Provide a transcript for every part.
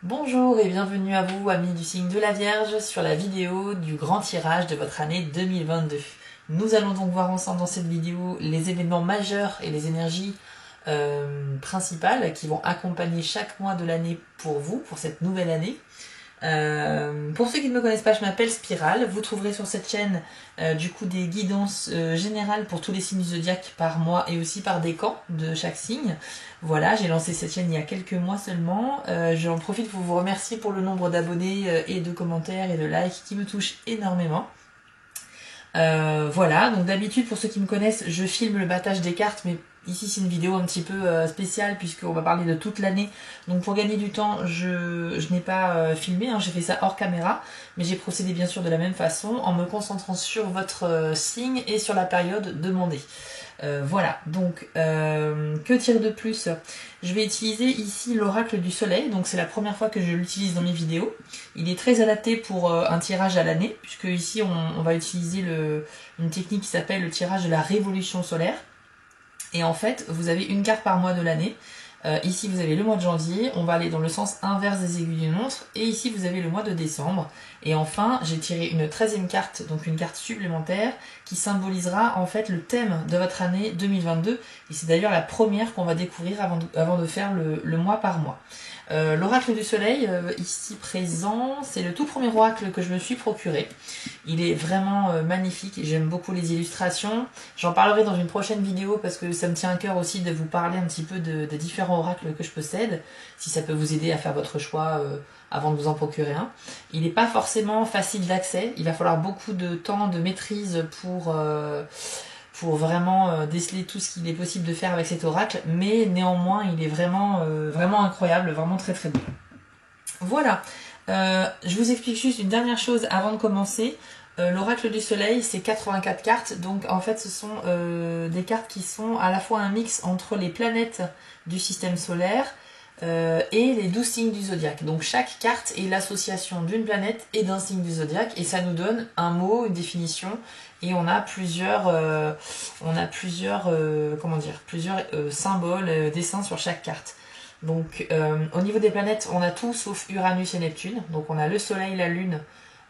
Bonjour et bienvenue à vous, amis du signe de la Vierge, sur la vidéo du grand tirage de votre année 2022. Nous allons donc voir ensemble dans cette vidéo les événements majeurs et les énergies principales qui vont accompagner chaque mois de l'année pour vous, pour cette nouvelle année. Pour ceux qui ne me connaissent pas, je m'appelle Spirale. Vous trouverez sur cette chaîne du coup des guidances générales pour tous les signes du zodiaque par mois et aussi par décan de chaque signe. Voilà, j'ai lancé cette chaîne il y a quelques mois seulement. J'en profite pour vous remercier pour le nombre d'abonnés et de commentaires et de likes qui me touchent énormément. Voilà, donc d'habitude pour ceux qui me connaissent, je filme le battage des cartes, mais ici c'est une vidéo un petit peu spéciale puisqu'on va parler de toute l'année. Donc pour gagner du temps, je n'ai pas filmé, j'ai fait ça hors caméra, mais j'ai procédé bien sûr de la même façon en me concentrant sur votre signe et sur la période demandée. Voilà, donc que dire de plus? Je vais utiliser ici l'oracle du soleil, donc c'est la première fois que je l'utilise dans mes vidéos. Il est très adapté pour un tirage à l'année, puisque ici on va utiliser une technique qui s'appelle le tirage de la révolution solaire. Et en fait, vous avez une carte par mois de l'année. Ici, vous avez le mois de janvier, on va aller dans le sens inverse des aiguilles d'une montre. Et ici, vous avez le mois de décembre. Et enfin, j'ai tiré une 13e carte, donc une carte supplémentaire, qui symbolisera en fait le thème de votre année 2022. Et c'est d'ailleurs la première qu'on va découvrir avant de faire le mois par mois. L'oracle du soleil, ici présent, c'est le tout premier oracle que je me suis procuré. Il est vraiment magnifique, j'aime beaucoup les illustrations. J'en parlerai dans une prochaine vidéo parce que ça me tient à cœur aussi de vous parler un petit peu des différents oracles que je possède, si ça peut vous aider à faire votre choix avant de vous en procurer un. Il n'est pas forcément facile d'accès, il va falloir beaucoup de temps, de maîtrise pour vraiment déceler tout ce qu'il est possible de faire avec cet oracle, mais néanmoins il est vraiment, vraiment incroyable, vraiment très très beau. Voilà, je vous explique juste une dernière chose avant de commencer. L'oracle du soleil, c'est 84 cartes, donc en fait ce sont des cartes qui sont à la fois un mix entre les planètes du système solaire et les 12 signes du zodiaque. Donc chaque carte est l'association d'une planète et d'un signe du zodiaque, et ça nous donne un mot, une définition, et on a plusieurs symboles, dessins sur chaque carte. Donc au niveau des planètes, on a tout sauf Uranus et Neptune. Donc on a le Soleil, la Lune,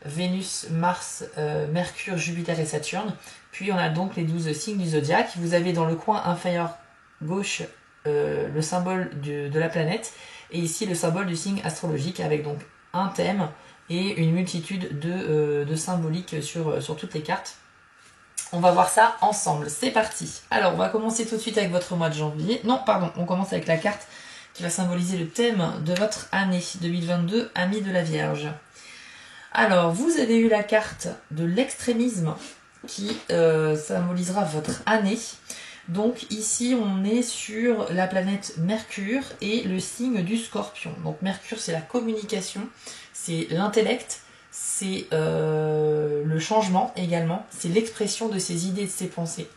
Vénus, Mars, Mercure, Jupiter et Saturne. Puis on a donc les 12 signes du zodiaque. Vous avez dans le coin inférieur gauche le symbole de la planète, et ici le symbole du signe astrologique, avec donc un thème et une multitude de symboliques sur toutes les cartes. On va voir ça ensemble, c'est parti. Alors on va commencer tout de suite avec votre mois de janvier. Non, pardon, on commence avec la carte qui va symboliser le thème de votre année 2022, Amis de la Vierge. Alors, vous avez eu la carte de l'extrémisme qui symbolisera votre année. Donc ici, on est sur la planète Mercure et le signe du Scorpion. Donc Mercure, c'est la communication, c'est l'intellect, c'est le changement également, c'est l'expression de ses idées, de ses pensées.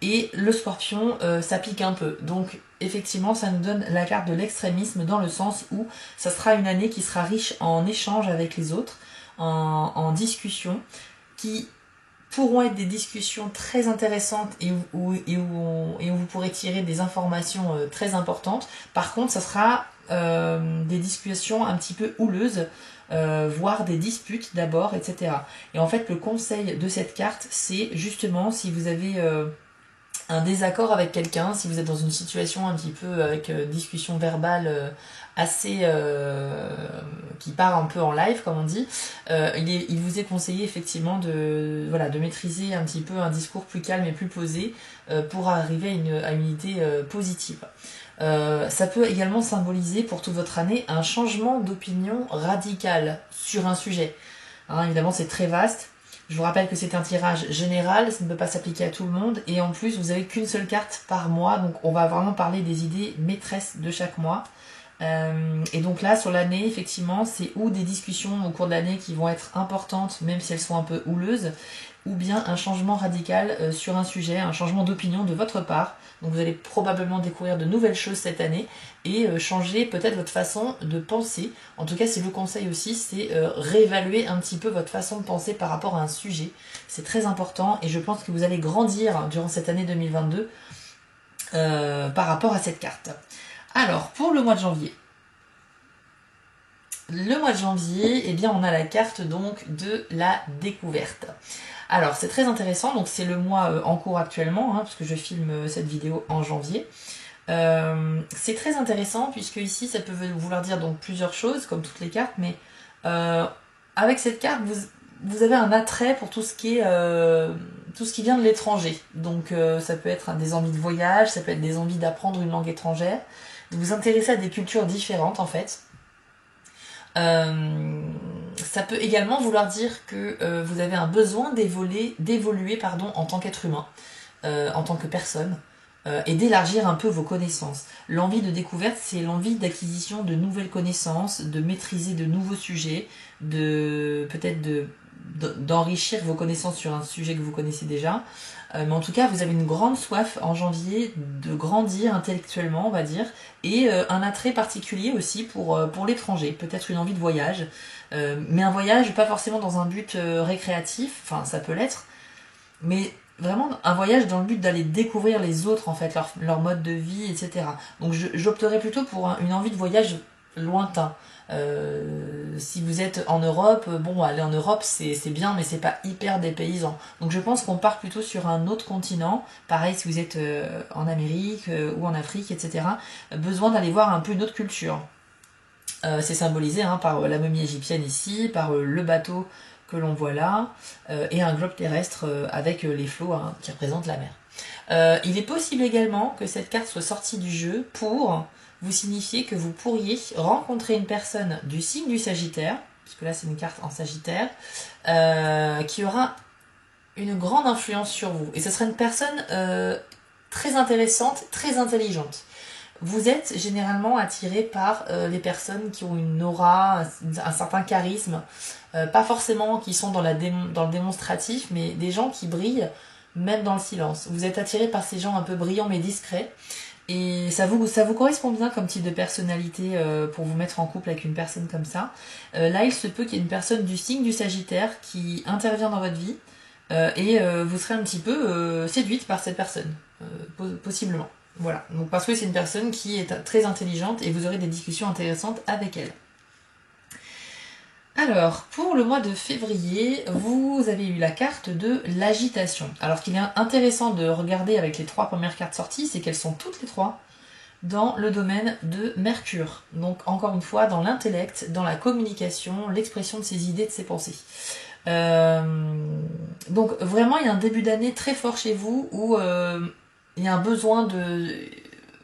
Et le Scorpion, ça pique un peu. Donc effectivement, ça nous donne la carte de l'extrémisme dans le sens où ça sera une année qui sera riche en échanges avec les autres, en discussions, qui pourront être des discussions très intéressantes et où vous pourrez tirer des informations très importantes. Par contre, ça sera des discussions un petit peu houleuses, voire des disputes d'abord, etc. Et en fait, le conseil de cette carte, c'est justement si vous avez un désaccord avec quelqu'un, si vous êtes dans une situation un petit peu avec discussion verbale assez qui part un peu en live comme on dit, il vous est conseillé effectivement de maîtriser un petit peu un discours plus calme et plus posé pour arriver à une idée positive. Ça peut également symboliser pour toute votre année un changement d'opinion radical sur un sujet. Évidemment c'est très vaste. Je vous rappelle que c'est un tirage général, ça ne peut pas s'appliquer à tout le monde, et en plus vous n'avez qu'une seule carte par mois, donc on va vraiment parler des idées maîtresses de chaque mois. Et donc là sur l'année, effectivement, c'est ou des discussions au cours de l'année qui vont être importantes, même si elles sont un peu houleuses, ou bien un changement radical sur un sujet, un changement d'opinion de votre part. Donc vous allez probablement découvrir de nouvelles choses cette année et changer peut-être votre façon de penser. En tout cas, c'est le conseil aussi, c'est réévaluer un petit peu votre façon de penser par rapport à un sujet. C'est très important et je pense que vous allez grandir durant cette année 2022 par rapport à cette carte. Alors, pour le mois de janvier, le mois de janvier, eh bien, on a la carte donc de la découverte. Alors, c'est très intéressant, donc c'est le mois en cours actuellement, hein, parce que je filme cette vidéo en janvier. C'est très intéressant, puisque ici, ça peut vouloir dire donc plusieurs choses, comme toutes les cartes, mais avec cette carte, vous avez un attrait pour tout ce qui vient de l'étranger. Donc, ça peut être des envies de voyage, ça peut être des envies d'apprendre une langue étrangère. Vous vous intéressez à des cultures différentes, en fait. Ça peut également vouloir dire que vous avez un besoin d'évoluer en tant qu'être humain, en tant que personne, et d'élargir un peu vos connaissances. L'envie de découverte, c'est l'envie d'acquisition de nouvelles connaissances, de maîtriser de nouveaux sujets, peut-être d'enrichir vos connaissances sur un sujet que vous connaissez déjà. Mais en tout cas, vous avez une grande soif en janvier de grandir intellectuellement, on va dire, et un attrait particulier aussi pour l'étranger, peut-être une envie de voyage, mais un voyage pas forcément dans un but récréatif, enfin ça peut l'être, mais vraiment un voyage dans le but d'aller découvrir les autres, en fait, leur mode de vie, etc. Donc j'opterais plutôt pour une envie de voyage lointain. Si vous êtes en Europe, bon, aller en Europe c'est bien, mais c'est pas hyper dépaysant. Donc je pense qu'on part plutôt sur un autre continent. Pareil si vous êtes en Amérique ou en Afrique, etc. Besoin d'aller voir un peu une autre culture. C'est symbolisé par la momie égyptienne ici, par le bateau que l'on voit là, et un globe terrestre avec les flots qui représentent la mer. Il est possible également que cette carte soit sortie du jeu pour vous signifier que vous pourriez rencontrer une personne du signe du Sagittaire, puisque là c'est une carte en Sagittaire, qui aura une grande influence sur vous. Et ce sera une personne très intéressante, très intelligente. Vous êtes généralement attiré par les personnes qui ont une aura, un certain charisme, pas forcément qui sont dans le démonstratif, mais des gens qui brillent même dans le silence. Vous êtes attiré par ces gens un peu brillants mais discrets, et ça vous correspond bien comme type de personnalité pour vous mettre en couple avec une personne comme ça. Là, il se peut qu'il y ait une personne du signe du Sagittaire qui intervient dans votre vie, et vous serez un petit peu séduite par cette personne, possiblement. Voilà, donc parce que c'est une personne qui est très intelligente et vous aurez des discussions intéressantes avec elle. Alors, pour le mois de février, vous avez eu la carte de l'agitation. Alors, ce qu'il est intéressant de regarder avec les 3 premières cartes sorties, c'est qu'elles sont toutes les 3 dans le domaine de Mercure. Donc, encore une fois, dans l'intellect, dans la communication, l'expression de ses idées, de ses pensées. Donc, vraiment, il y a un début d'année très fort chez vous où il y a un besoin de...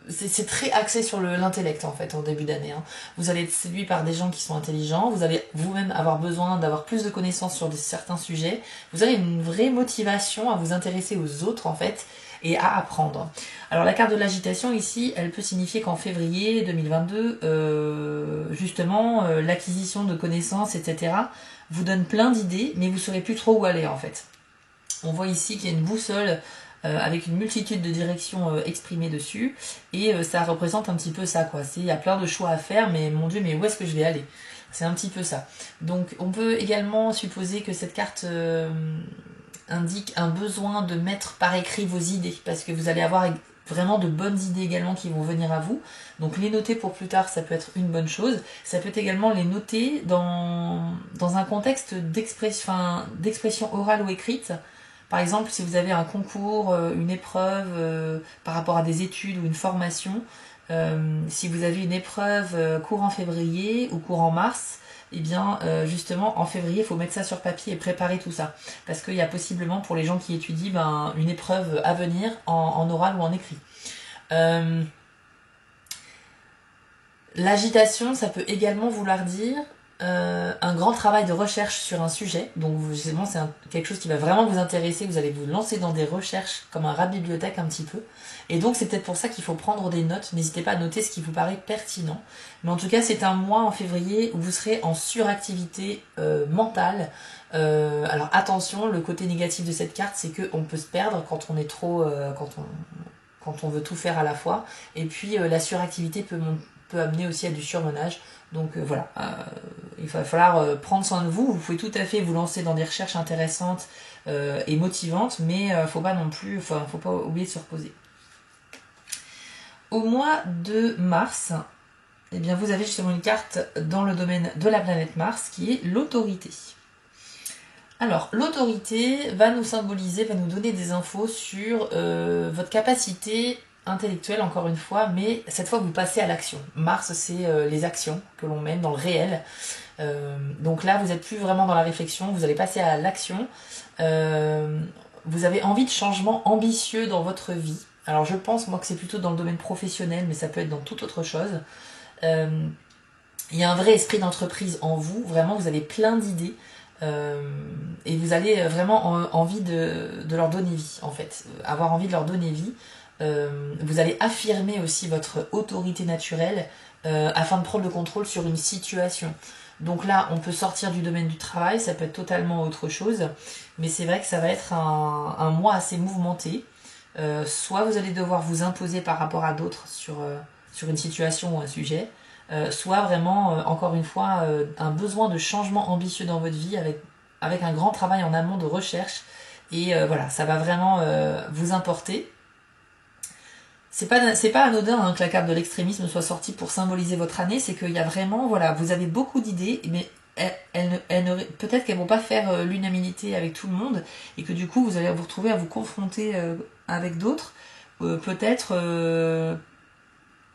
C'est très axé sur l'intellect en fait en début d'année. Vous allez être séduit par des gens qui sont intelligents, vous allez vous-même avoir besoin d'avoir plus de connaissances sur certains sujets, vous avez une vraie motivation à vous intéresser aux autres en fait et à apprendre. Alors la carte de l'agitation ici, elle peut signifier qu'en février 2022, justement, l'acquisition de connaissances, etc. vous donne plein d'idées, mais vous saurez plus trop où aller en fait. On voit ici qu'il y a une boussole avec une multitude de directions exprimées dessus, et ça représente un petit peu ça, quoi. Il y a plein de choix à faire, mais mon Dieu, mais où est-ce que je vais aller? C'est un petit peu ça. Donc on peut également supposer que cette carte indique un besoin de mettre par écrit vos idées, parce que vous allez avoir vraiment de bonnes idées également qui vont venir à vous. Donc les noter pour plus tard, ça peut être une bonne chose. Ça peut également les noter dans un contexte d'expression orale ou écrite. Par exemple, si vous avez un concours, une épreuve par rapport à des études ou une formation, si vous avez une épreuve courant février ou courant mars, eh bien justement en février, il faut mettre ça sur papier et préparer tout ça. Parce qu'il y a possiblement pour les gens qui étudient une épreuve à venir en oral ou en écrit. L'agitation, ça peut également vouloir dire un grand travail de recherche sur un sujet. Donc justement c'est quelque chose qui va vraiment vous intéresser, vous allez vous lancer dans des recherches comme un rat de bibliothèque un petit peu, et donc c'est peut-être pour ça qu'il faut prendre des notes. N'hésitez pas à noter ce qui vous paraît pertinent, mais en tout cas c'est un mois en février où vous serez en suractivité mentale. Alors attention, le côté négatif de cette carte, c'est qu'on peut se perdre quand on est trop quand on veut tout faire à la fois, et puis la suractivité peut amener aussi à du surmenage. Donc voilà, il va falloir prendre soin de vous. Vous pouvez tout à fait vous lancer dans des recherches intéressantes et motivantes, mais faut pas pas oublier de se reposer. Au mois de mars, eh bien vous avez justement une carte dans le domaine de la planète Mars qui est l'autorité. Alors, l'autorité va nous symboliser, va nous donner des infos sur votre capacité intellectuelle, encore une fois, mais cette fois vous passez à l'action. Mars, c'est les actions que l'on mène dans le réel. Donc là, vous n'êtes plus vraiment dans la réflexion, vous allez passer à l'action. Vous avez envie de changement ambitieux dans votre vie. Alors je pense, moi, que c'est plutôt dans le domaine professionnel, mais ça peut être dans toute autre chose. Il y a un vrai esprit d'entreprise en vous, vraiment, vous avez plein d'idées. Et vous allez vraiment envie de leur donner vie, en fait. Avoir envie de leur donner vie. Vous allez affirmer aussi votre autorité naturelle afin de prendre le contrôle sur une situation. Donc là, on peut sortir du domaine du travail, ça peut être totalement autre chose, mais c'est vrai que ça va être un mois assez mouvementé. Soit vous allez devoir vous imposer par rapport à d'autres sur une situation ou un sujet, soit vraiment, encore une fois, un besoin de changement ambitieux dans votre vie avec un grand travail en amont de recherche. Et voilà, ça va vraiment vous importer. C'est pas anodin hein, que la carte de l'extrémisme soit sortie pour symboliser votre année, c'est qu'il y a vraiment, voilà, vous avez beaucoup d'idées, mais peut-être qu'elles vont pas faire l'unanimité avec tout le monde, et que du coup vous allez vous retrouver à vous confronter avec d'autres.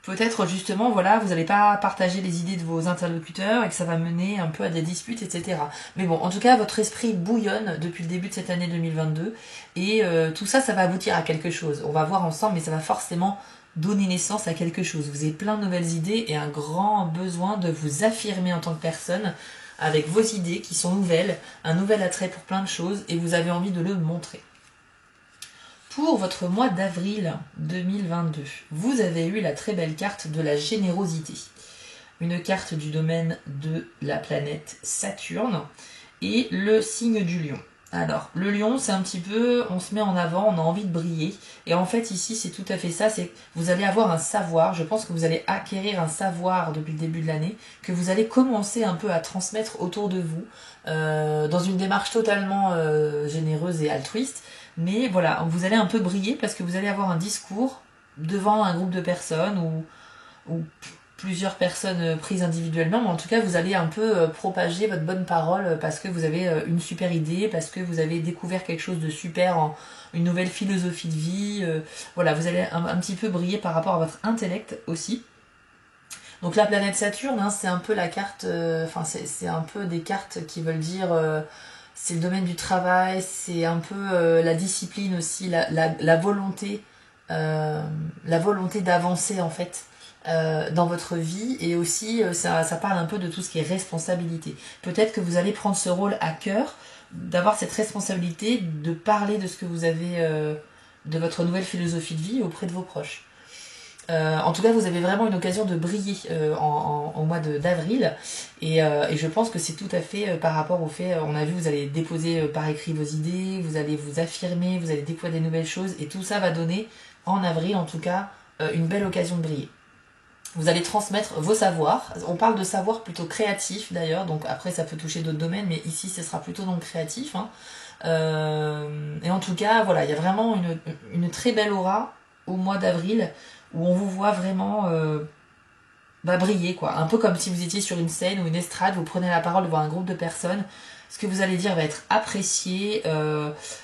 Peut-être justement, voilà, vous n'allez pas partager les idées de vos interlocuteurs et que ça va mener un peu à des disputes, etc. Mais bon, en tout cas, votre esprit bouillonne depuis le début de cette année 2022 et tout ça, ça va aboutir à quelque chose. On va voir ensemble, mais ça va forcément donner naissance à quelque chose. Vous avez plein de nouvelles idées et un grand besoin de vous affirmer en tant que personne avec vos idées qui sont nouvelles, un nouvel attrait pour plein de choses et vous avez envie de le montrer. Pour votre mois d'avril 2022, vous avez eu la très belle carte de la générosité. Une carte du domaine de la planète Saturne et le signe du lion. Alors, le lion, c'est un petit peu, on se met en avant, on a envie de briller. Et en fait, ici, c'est tout à fait ça, c'est que vous allez avoir un savoir, je pense que vous allez acquérir un savoir depuis le début de l'année, que vous allez commencer un peu à transmettre autour de vous, dans une démarche totalement généreuse et altruiste. Mais voilà, vous allez un peu briller parce que vous allez avoir un discours devant un groupe de personnes ou plusieurs personnes prises individuellement, mais en tout cas vous allez un peu propager votre bonne parole parce que vous avez une super idée, parce que vous avez découvert quelque chose de super, une nouvelle philosophie de vie. Voilà, vous allez un petit peu briller par rapport à votre intellect aussi. Donc la planète Saturne, hein, c'est un peu la carte, c'est un peu des cartes qui veulent dire c'est le domaine du travail, c'est un peu la discipline aussi, la volonté d'avancer en fait dans votre vie et aussi ça parle un peu de tout ce qui est responsabilité. Peut-être que vous allez prendre ce rôle à cœur, d'avoir cette responsabilité de parler de ce que vous avez, de votre nouvelle philosophie de vie auprès de vos proches. En tout cas, vous avez vraiment une occasion de briller au mois d'avril et je pense que c'est tout à fait par rapport au fait, on a vu, vous allez déposer par écrit vos idées, vous allez vous affirmer, vous allez découvrir des nouvelles choses et tout ça va donner, en avril en tout cas, une belle occasion de briller. Vous allez transmettre vos savoirs, on parle de savoir plutôt créatif d'ailleurs, donc après ça peut toucher d'autres domaines, mais ici ce sera plutôt dans le créatif. Hein. Et en tout cas, voilà, il y a vraiment une très belle aura au mois d'avril, où on vous voit vraiment briller, quoi. Un peu comme si vous étiez sur une scène ou une estrade, vous prenez la parole devant un groupe de personnes, ce que vous allez dire va être apprécié.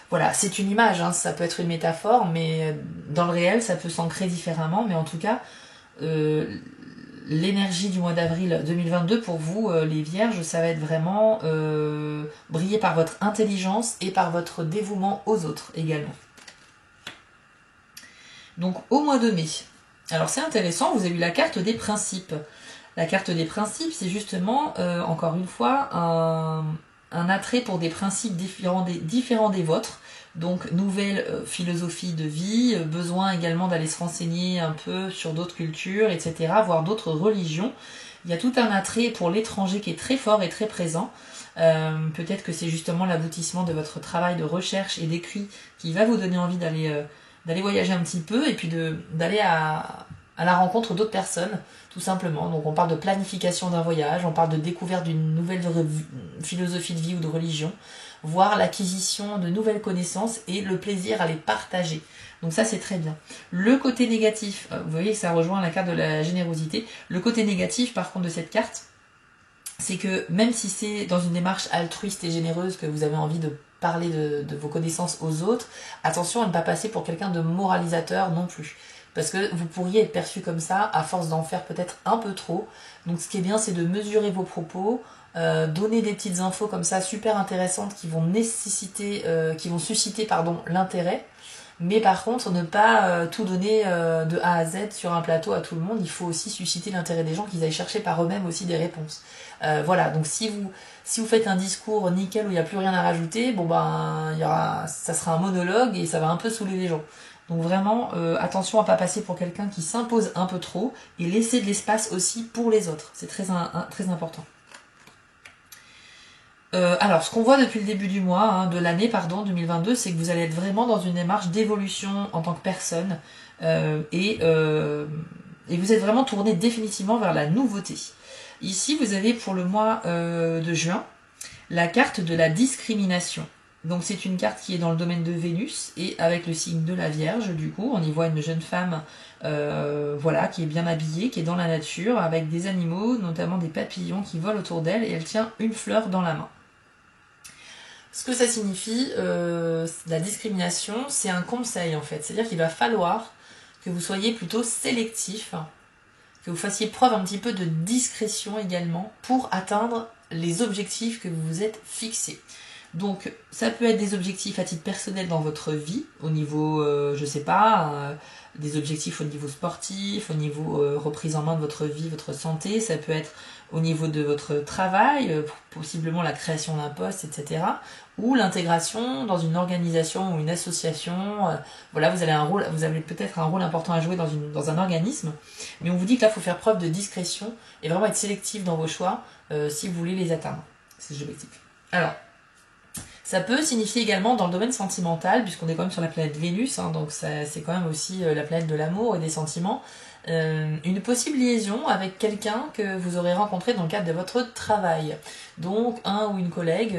Voilà, c'est une image, hein, ça peut être une métaphore, mais dans le réel, ça peut s'ancrer différemment. Mais en tout cas, l'énergie du mois d'avril 2022, pour vous, les vierges, ça va être vraiment briller par votre intelligence et par votre dévouement aux autres également. Donc au mois de mai, alors c'est intéressant, vous avez eu la carte des principes. La carte des principes, c'est justement, encore une fois, un attrait pour des principes différents des vôtres. Donc nouvelle philosophie de vie, besoin également d'aller se renseigner un peu sur d'autres cultures, etc., voire d'autres religions. Il y a tout un attrait pour l'étranger qui est très fort et très présent. Peut-être que c'est justement l'aboutissement de votre travail de recherche et d'écrit qui va vous donner envie d'aller voyager un petit peu et puis d'aller à la rencontre d'autres personnes, tout simplement. Donc on parle de planification d'un voyage, on parle de découverte d'une nouvelle philosophie de vie ou de religion, voire l'acquisition de nouvelles connaissances et le plaisir à les partager. Donc ça c'est très bien. Le côté négatif, vous voyez ça rejoint la carte de la générosité. Le côté négatif par contre de cette carte, c'est que même si c'est dans une démarche altruiste et généreuse que vous avez envie de parler de vos connaissances aux autres, attention à ne pas passer pour quelqu'un de moralisateur non plus. Parce que vous pourriez être perçu comme ça à force d'en faire peut-être un peu trop. Donc ce qui est bien, c'est de mesurer vos propos, donner des petites infos comme ça super intéressantes qui vont susciter l'intérêt. Mais par contre, ne pas tout donner de A à Z sur un plateau à tout le monde. Il faut aussi susciter l'intérêt des gens, qu'ils aillent chercher par eux-mêmes aussi des réponses. Voilà, donc si vous faites un discours nickel où il n'y a plus rien à rajouter, bon ben ça sera un monologue et ça va un peu saouler les gens. Donc vraiment, attention à ne pas passer pour quelqu'un qui s'impose un peu trop et laisser de l'espace aussi pour les autres. C'est très important. Alors, ce qu'on voit depuis le début du mois, de l'année, 2022, c'est que vous allez être vraiment dans une démarche d'évolution en tant que personne et vous êtes vraiment tourné définitivement vers la nouveauté. Ici, vous avez pour le mois de juin la carte de la discrimination. Donc c'est une carte qui est dans le domaine de Vénus et avec le signe de la Vierge, du coup, on y voit une jeune femme qui est bien habillée, qui est dans la nature, avec des animaux, notamment des papillons qui volent autour d'elle, et elle tient une fleur dans la main. Ce que ça signifie, la discrimination, c'est un conseil en fait. C'est-à-dire qu'il va falloir que vous soyez plutôt sélectif, que vous fassiez preuve un petit peu de discrétion également pour atteindre les objectifs que vous vous êtes fixés. Donc ça peut être des objectifs à titre personnel dans votre vie, au niveau, des objectifs au niveau sportif, au niveau reprise en main de votre vie, votre santé, ça peut être au niveau de votre travail, possiblement la création d'un poste, etc. Ou l'intégration dans une organisation ou une association. Vous avez peut-être un rôle important à jouer dans un organisme, mais on vous dit que là, il faut faire preuve de discrétion et vraiment être sélectif dans vos choix si vous voulez les atteindre, ces objectifs. Alors, ça peut signifier également dans le domaine sentimental, puisqu'on est quand même sur la planète Vénus, donc c'est quand même aussi la planète de l'amour et des sentiments, une possible liaison avec quelqu'un que vous aurez rencontré dans le cadre de votre travail. Donc un ou une collègue,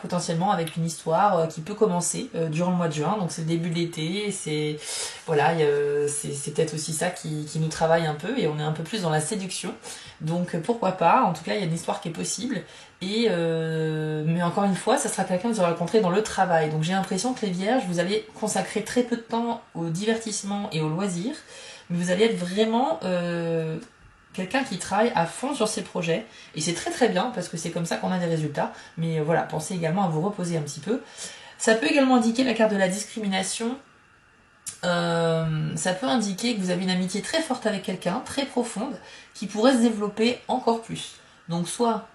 potentiellement avec une histoire qui peut commencer durant le mois de juin, donc c'est le début de l'été, c'est peut-être aussi ça qui nous travaille un peu, et on est un peu plus dans la séduction. Donc pourquoi pas, en tout cas il y a une histoire qui est possible. Mais encore une fois, ça sera quelqu'un que vous aurez rencontré dans le travail. Donc j'ai l'impression que les vierges, vous allez consacrer très peu de temps au divertissement et au loisir, mais vous allez être vraiment quelqu'un qui travaille à fond sur ses projets. Et c'est très très bien, parce que c'est comme ça qu'on a des résultats. Mais voilà, pensez également à vous reposer un petit peu. Ça peut également indiquer la carte de la discrimination. Ça peut indiquer que vous avez une amitié très forte avec quelqu'un, très profonde, qui pourrait se développer encore plus. Donc soit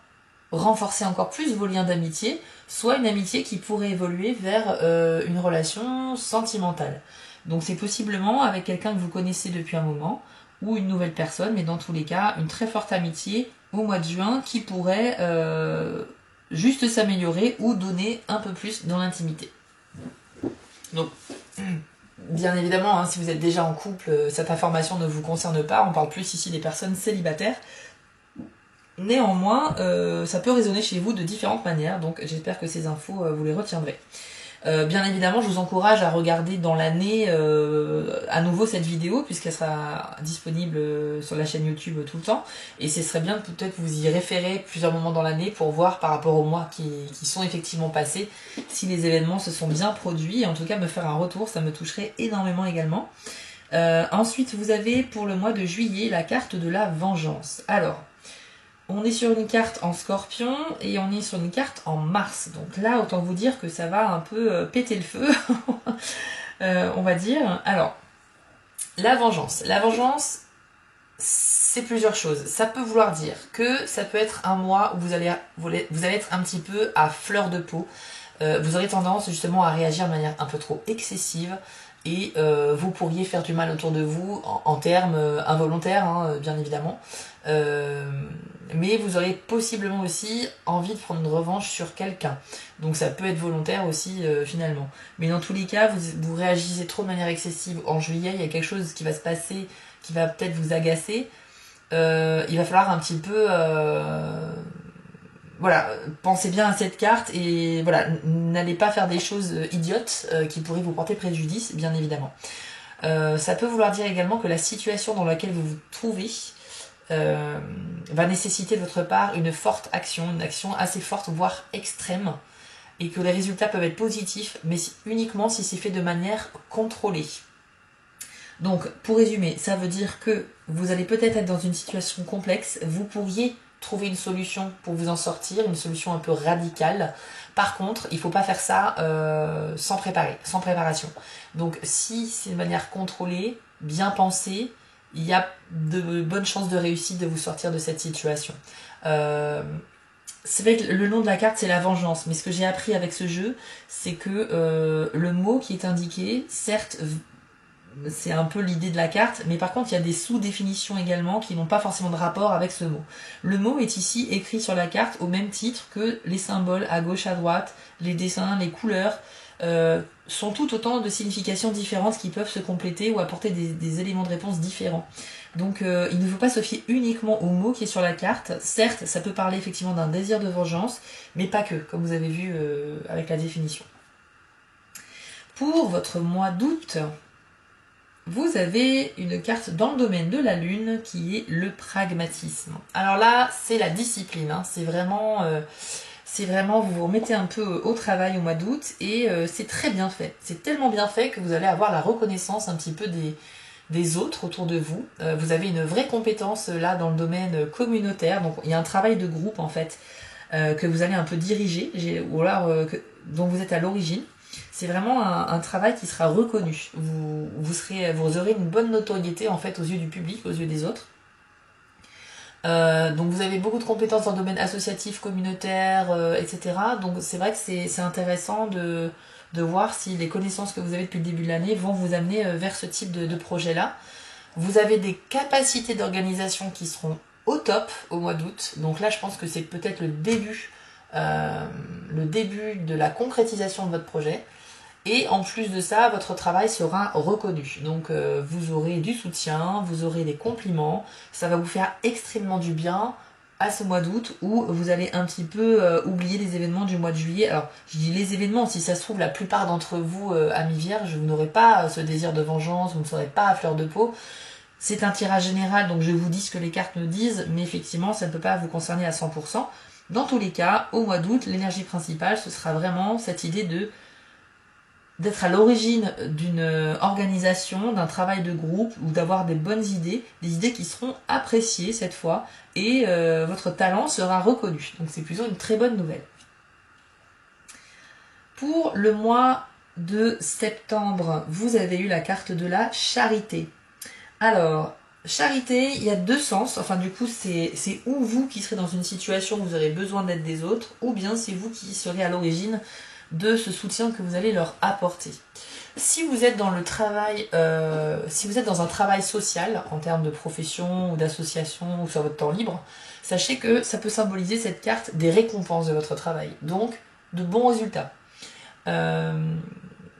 renforcer encore plus vos liens d'amitié, soit une amitié qui pourrait évoluer vers une relation sentimentale. Donc c'est possiblement avec quelqu'un que vous connaissez depuis un moment, ou une nouvelle personne, mais dans tous les cas, une très forte amitié au mois de juin qui pourrait juste s'améliorer ou donner un peu plus dans l'intimité. Donc, bien évidemment, si vous êtes déjà en couple, cette information ne vous concerne pas, on parle plus ici des personnes célibataires. Néanmoins, ça peut résonner chez vous de différentes manières, donc j'espère que ces infos, vous les retiendrez. Bien évidemment, je vous encourage à regarder dans l'année à nouveau cette vidéo, puisqu'elle sera disponible sur la chaîne YouTube tout le temps, et ce serait bien de peut-être vous y référer plusieurs moments dans l'année pour voir par rapport aux mois qui sont effectivement passés, si les événements se sont bien produits, et en tout cas me faire un retour, ça me toucherait énormément également. Ensuite, vous avez pour le mois de juillet la carte de la vengeance. Alors, on est sur une carte en Scorpion et on est sur une carte en Mars. Donc là, autant vous dire que ça va un peu péter le feu, on va dire. Alors, la vengeance. La vengeance, c'est plusieurs choses. Ça peut vouloir dire que ça peut être un mois où vous allez être un petit peu à fleur de peau. Vous aurez tendance justement à réagir de manière un peu trop excessive. Et vous pourriez faire du mal autour de vous en termes involontaires, bien évidemment. Mais vous aurez possiblement aussi envie de prendre une revanche sur quelqu'un. Donc ça peut être volontaire aussi finalement. Mais dans tous les cas, vous réagissez trop de manière excessive. En juillet, il y a quelque chose qui va se passer qui va peut-être vous agacer. Il va falloir un petit peu voilà, pensez bien à cette carte et voilà, n'allez pas faire des choses idiotes qui pourraient vous porter préjudice, bien évidemment. Ça peut vouloir dire également que la situation dans laquelle vous vous trouvez va nécessiter de votre part une forte action, une action assez forte, voire extrême, et que les résultats peuvent être positifs, mais uniquement si c'est fait de manière contrôlée. Donc, pour résumer, ça veut dire que vous allez peut-être être dans une situation complexe, vous pourriez trouver une solution pour vous en sortir, une solution un peu radicale. Par contre, il ne faut pas faire ça sans préparation. Donc, si c'est de manière contrôlée, bien pensée, il y a de bonnes chances de réussite de vous sortir de cette situation. C'est vrai que le nom de la carte c'est la vengeance, mais ce que j'ai appris avec ce jeu, c'est que le mot qui est indiqué, certes, c'est un peu l'idée de la carte, mais par contre il y a des sous-définitions également qui n'ont pas forcément de rapport avec ce mot. Le mot est ici écrit sur la carte au même titre que les symboles à gauche à droite, les dessins, les couleurs, sont tout autant de significations différentes qui peuvent se compléter ou apporter des éléments de réponse différents. Donc il ne faut pas se fier uniquement au mot qui est sur la carte. Certes, ça peut parler effectivement d'un désir de vengeance, mais pas que, comme vous avez vu avec la définition. Pour votre mois d'août, vous avez une carte dans le domaine de la Lune qui est le pragmatisme. Alors là, c'est la discipline, hein. C'est vraiment, vous vous remettez un peu au travail au mois d'août et c'est très bien fait. C'est tellement bien fait que vous allez avoir la reconnaissance un petit peu des autres autour de vous. Vous avez une vraie compétence là dans le domaine communautaire, donc il y a un travail de groupe en fait que vous allez un peu diriger, ou alors dont vous êtes à l'origine. C'est vraiment un travail qui sera reconnu. Vous aurez une bonne notoriété en fait aux yeux du public, aux yeux des autres. Donc vous avez beaucoup de compétences dans le domaine associatif, communautaire, etc. Donc c'est vrai que c'est intéressant de voir si les connaissances que vous avez depuis le début de l'année vont vous amener vers ce type de projet-là. Vous avez des capacités d'organisation qui seront au top au mois d'août. Donc là, je pense que c'est peut-être le début de la concrétisation de votre projet. Et en plus de ça, votre travail sera reconnu. Donc vous aurez du soutien, vous aurez des compliments. Ça va vous faire extrêmement du bien à ce mois d'août où vous allez un petit peu oublier les événements du mois de juillet. Alors je dis les événements, si ça se trouve la plupart d'entre vous, amis vierges, vous n'aurez pas ce désir de vengeance, vous ne serez pas à fleur de peau. C'est un tirage général, donc je vous dis ce que les cartes me disent, mais effectivement ça ne peut pas vous concerner à 100%. Dans tous les cas, au mois d'août, l'énergie principale, ce sera vraiment cette idée d'être à l'origine d'une organisation, d'un travail de groupe ou d'avoir des bonnes idées, des idées qui seront appréciées cette fois et votre talent sera reconnu. Donc c'est plutôt une très bonne nouvelle. Pour le mois de septembre, vous avez eu la carte de la charité. Alors, charité, il y a deux sens. Enfin, du coup, c'est ou vous qui serez dans une situation où vous aurez besoin d'aide des autres, ou bien c'est vous qui serez à l'origine de ce soutien que vous allez leur apporter. Si vous êtes dans le travail, si vous êtes dans un travail social en termes de profession ou d'association ou sur votre temps libre, sachez que ça peut symboliser cette carte des récompenses de votre travail, donc de bons résultats.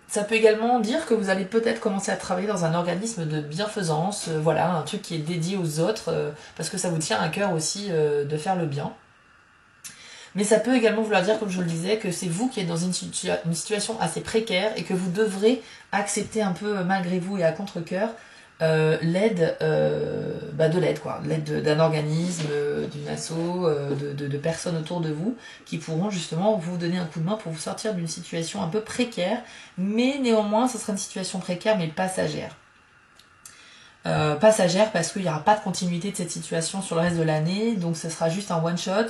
Ça peut également dire que vous allez peut-être commencer à travailler dans un organisme de bienfaisance, voilà, un truc qui est dédié aux autres, parce que ça vous tient à cœur aussi de faire le bien. Mais ça peut également vouloir dire, comme je vous le disais, que c'est vous qui êtes dans une situation assez précaire et que vous devrez accepter un peu malgré vous et à contre-cœur l'aide l'aide d'un organisme, d'une asso, de personnes autour de vous qui pourront justement vous donner un coup de main pour vous sortir d'une situation un peu précaire, mais néanmoins ce sera une situation précaire mais passagère. Passagère parce qu'il n'y aura pas de continuité de cette situation sur le reste de l'année, donc ce sera juste un one shot.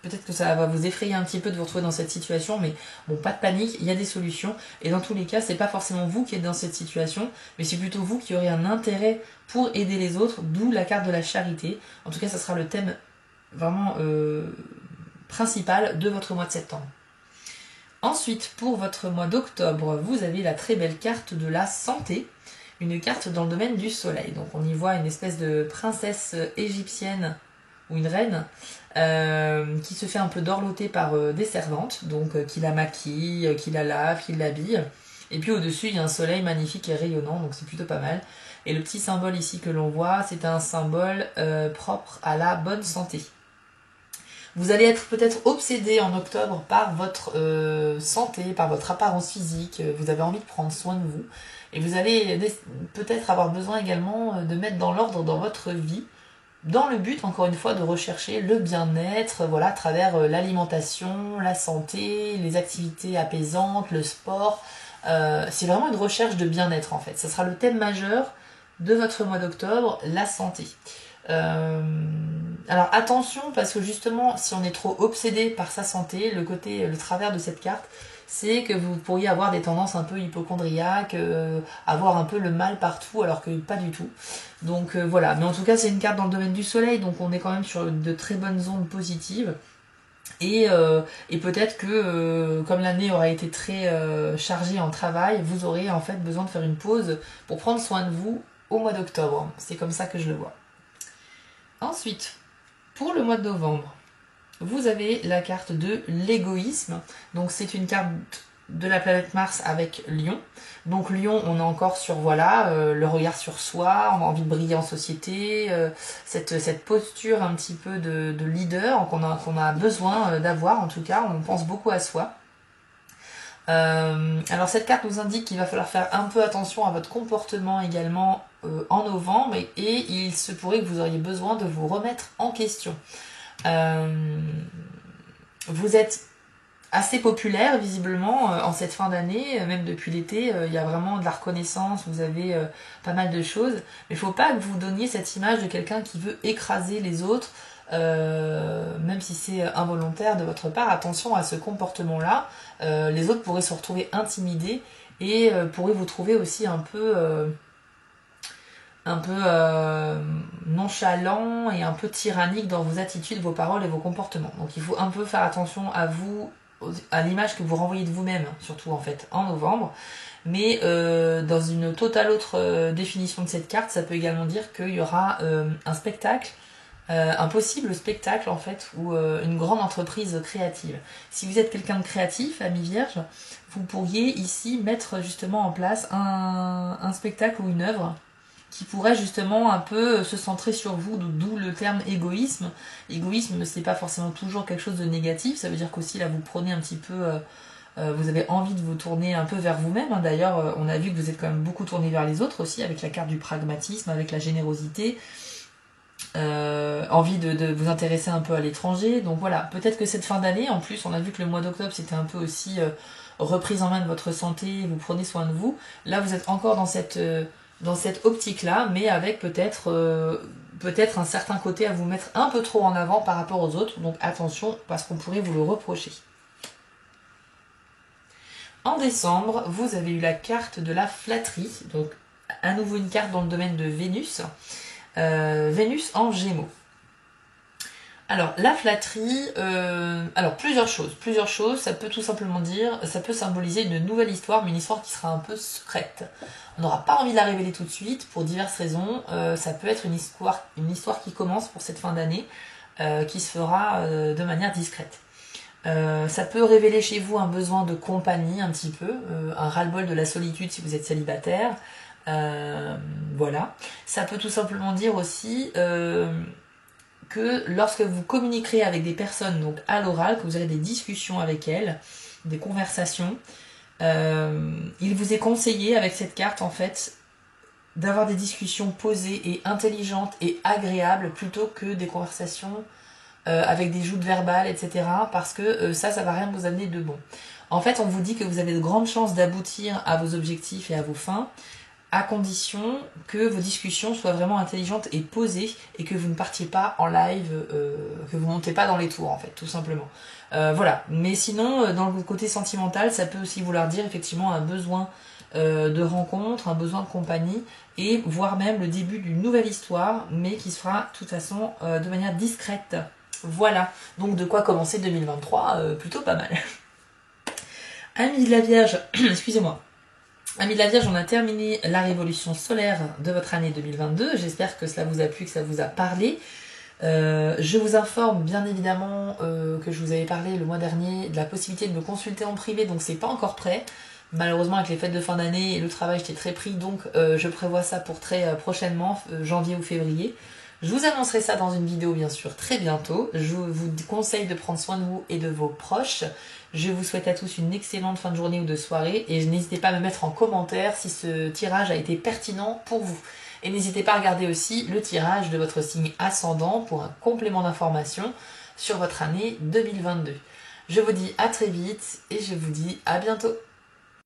Peut-être que ça va vous effrayer un petit peu de vous retrouver dans cette situation, mais bon, pas de panique, il y a des solutions et dans tous les cas c'est pas forcément vous qui êtes dans cette situation, mais c'est plutôt vous qui aurez un intérêt pour aider les autres, d'où la carte de la charité. En tout cas ça sera le thème vraiment principal de votre mois de septembre. Ensuite, pour votre mois d'octobre, vous avez la très belle carte de la santé, une carte dans le domaine du soleil. Donc on y voit une espèce de princesse égyptienne ou une reine qui se fait un peu dorloter par des servantes, donc qui la maquillent, qui la lavent, qui l'habillent. Et puis au-dessus, il y a un soleil magnifique et rayonnant, donc c'est plutôt pas mal. Et le petit symbole ici que l'on voit, c'est un symbole propre à la bonne santé. Vous allez être peut-être obsédé en octobre par votre santé, par votre apparence physique, vous avez envie de prendre soin de vous. Et vous allez peut-être avoir besoin également de mettre dans l'ordre dans votre vie, dans le but, encore une fois, de rechercher le bien-être, voilà, à travers l'alimentation, la santé, les activités apaisantes, le sport. C'est vraiment une recherche de bien-être, en fait. Ce sera le thème majeur de votre mois d'octobre, la santé. Alors attention, parce que justement, si on est trop obsédé par sa santé, le travers de cette carte, c'est que vous pourriez avoir des tendances un peu hypocondriaques, avoir un peu le mal partout, alors que pas du tout. Donc voilà, mais en tout cas c'est une carte dans le domaine du soleil, donc on est quand même sur de très bonnes ondes positives. Et peut-être que comme l'année aura été très chargée en travail, vous aurez en fait besoin de faire une pause pour prendre soin de vous au mois d'octobre. C'est comme ça que je le vois. Ensuite, pour le mois de novembre, vous avez la carte de l'égoïsme. Donc c'est une carte de la planète Mars avec Lion. Donc Lion, on est encore sur voilà le regard sur soi, on a envie de briller en société, cette posture un petit peu de leader qu'on a besoin d'avoir, en tout cas, on pense beaucoup à soi. Alors cette carte nous indique qu'il va falloir faire un peu attention à votre comportement également en novembre et il se pourrait que vous auriez besoin de vous remettre en question. Vous êtes assez populaire visiblement en cette fin d'année, même depuis l'été, il y a vraiment de la reconnaissance, vous avez pas mal de choses, mais il ne faut pas que vous donniez cette image de quelqu'un qui veut écraser les autres, même si c'est involontaire de votre part. Attention à ce comportement-là, les autres pourraient se retrouver intimidés et pourraient vous trouver aussi un peu nonchalant et un peu tyrannique dans vos attitudes, vos paroles et vos comportements. Donc il faut un peu faire attention à vous, à l'image que vous renvoyez de vous-même, surtout en fait en novembre. Mais dans une totale autre définition de cette carte, ça peut également dire qu'il y aura un spectacle, un possible spectacle en fait, ou une grande entreprise créative. Si vous êtes quelqu'un de créatif, ami vierge, vous pourriez ici mettre justement en place un spectacle ou une œuvre qui pourrait justement un peu se centrer sur vous, d'où le terme égoïsme. Égoïsme, c'est pas forcément toujours quelque chose de négatif, ça veut dire qu'aussi là vous prenez un petit peu, vous avez envie de vous tourner un peu vers vous-même. Hein. D'ailleurs, on a vu que vous êtes quand même beaucoup tourné vers les autres aussi, avec la carte du pragmatisme, avec la générosité, envie de vous intéresser un peu à l'étranger. Donc voilà, peut-être que cette fin d'année, en plus, on a vu que le mois d'octobre c'était un peu aussi reprise en main de votre santé, vous prenez soin de vous. Là, vous êtes encore dans cette optique-là, mais avec peut-être un certain côté à vous mettre un peu trop en avant par rapport aux autres. Donc attention, parce qu'on pourrait vous le reprocher. En décembre, vous avez eu la carte de la flatterie. Donc à nouveau une carte dans le domaine de Vénus. Vénus en Gémeaux. Alors la flatterie, alors plusieurs choses, ça peut tout simplement dire, ça peut symboliser une nouvelle histoire, mais une histoire qui sera un peu secrète. On n'aura pas envie de la révéler tout de suite pour diverses raisons. Ça peut être une histoire qui commence pour cette fin d'année, qui se fera de manière discrète. Ça peut révéler chez vous un besoin de compagnie un petit peu, un ras-le-bol de la solitude si vous êtes célibataire. Voilà. Ça peut tout simplement dire aussi que lorsque vous communiquerez avec des personnes donc à l'oral, que vous aurez des discussions avec elles, des conversations, il vous est conseillé avec cette carte en fait d'avoir des discussions posées et intelligentes et agréables plutôt que des conversations avec des joutes verbales, etc. Parce que ça va rien vous amener de bon. En fait, on vous dit que vous avez de grandes chances d'aboutir à vos objectifs et à vos fins, à condition que vos discussions soient vraiment intelligentes et posées et que vous ne partiez pas en live, que vous ne montez pas dans les tours en fait, tout simplement. Voilà. Mais sinon, dans le côté sentimental, ça peut aussi vouloir dire effectivement un besoin de rencontre, un besoin de compagnie et voire même le début d'une nouvelle histoire, mais qui se fera de toute façon de manière discrète. Voilà. Donc de quoi commencer 2023, plutôt pas mal. Amis de la Vierge, excusez-moi. Amis de la Vierge, on a terminé la révolution solaire de votre année 2022. J'espère que cela vous a plu, que ça vous a parlé. Je vous informe bien évidemment que je vous avais parlé le mois dernier de la possibilité de me consulter en privé, donc c'est pas encore prêt. Malheureusement avec les fêtes de fin d'année et le travail j'étais très pris, donc je prévois ça pour très prochainement, janvier ou février. Je vous annoncerai ça dans une vidéo bien sûr très bientôt. Je vous conseille de prendre soin de vous et de vos proches. Je vous souhaite à tous une excellente fin de journée ou de soirée et n'hésitez pas à me mettre en commentaire si ce tirage a été pertinent pour vous. Et n'hésitez pas à regarder aussi le tirage de votre signe ascendant pour un complément d'information sur votre année 2022. Je vous dis à très vite et je vous dis à bientôt.